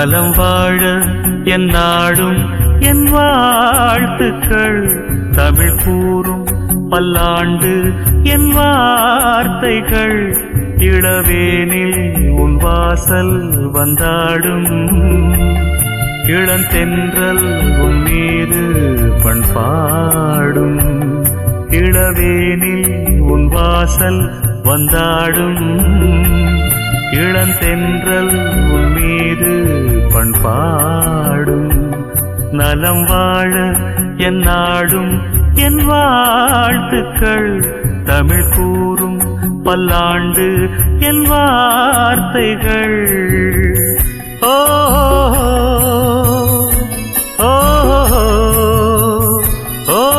நலம் வாழ என் நாடும் என் வாழ்த்துக்கள். தமிழ் கூறும் பல்லாண்டு என் வார்த்தைகள். இளவேனில் உன் வாசல் வந்தாடும். இளந்தென்றல் உன் மீது பண்பாடும். இளவேனில் உன் வாசல் வந்தாடும். இளந்தென்றல் உன் மீது பண்பாடும். நலம் வாழ என் நாடும் என் வாழ்த்துக்கள். தமிழ் கூறும் பல்லாண்டு என் வார்த்தைகள். ஓ ஓ ஓ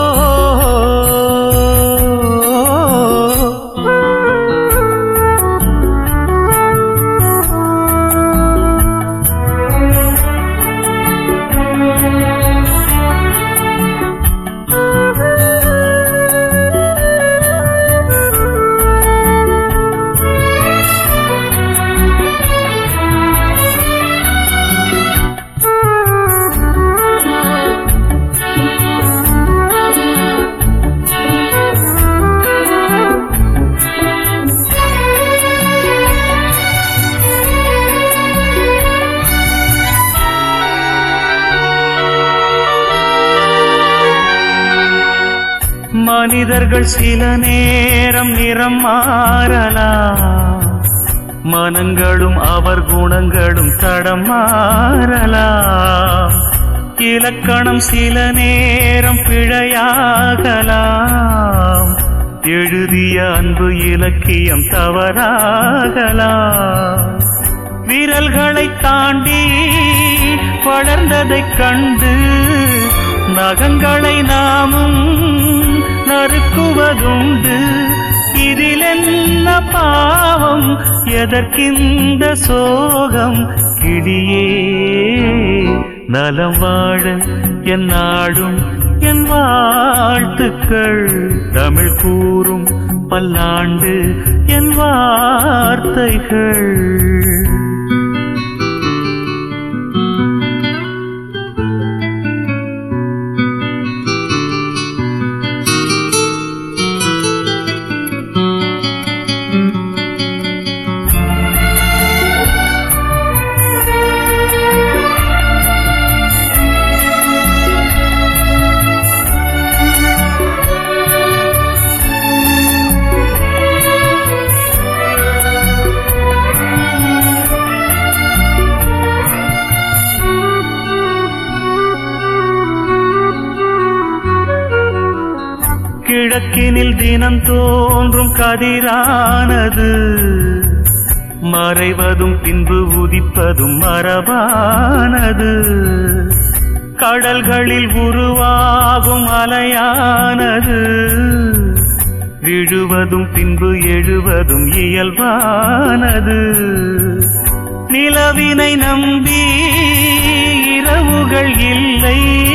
மனிதர்கள் சில நேரம் நிறம் மாறலாம். மனங்களும் அவர் குணங்களும் தடம் மாறலாம். இலக்கணம் சில நேரம் பிழையாகலாம். எழுதிய அன்பு இலக்கியம் தவறாகலாம். விரல்களை தாண்டி வளர்ந்ததைக் கண்டு நகங்களை நாமும் நறுக்குவதுண்டு. இதில் என்ன பாவம், எதற்கிந்த சோகம்? கிளியே நலம் வாழ என் நாடும் என் வாழ்த்துக்கள். தமிழ் கூறும் பல்லாண்டு என் வார்த்தைகள். கிழக்கினில் தினம் தோன்றும் கதிரானது மறைவதும் பின்பு உதிப்பதும் மரபானது. கடல்களில் உருவாகும் அலையானது விழுவதும் பின்பு எழுவதும் இயல்பானது. நிலவினை நம்பி இரவுகள் இல்லை.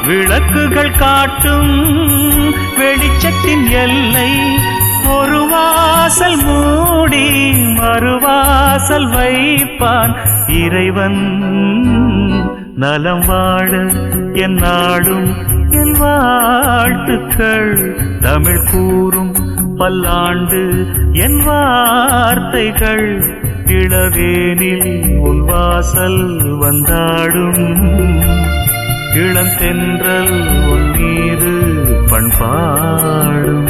விளக்குகள் காட்டும் வெளிச்சத்தின் எல்லை. ஒரு வாசல் மூடி மறுவாசல் வைப்பான் இறைவன். நலம் வாழ என் நாடும் என் வாழ்த்துக்கள். தமிழ் கூறும் பல்லாண்டு என் வார்த்தைகள். இளவேனில் உன் வாசல் வந்தாடும். இளந்தென்றல் உன் மீது பண்பாடும்.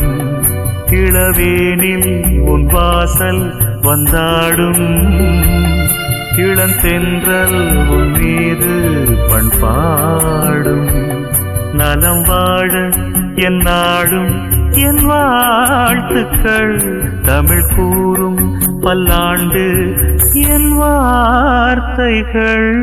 இளவேனில் உன் வாசல் வந்தாடும். இளந்தென்றல் உன் மீது பண்பாடும். நலம் வாழ என் நாடும் என் வாழ்த்துக்கள். தமிழ் கூறும் பல்லாண்டு என் வார்த்தைகள்.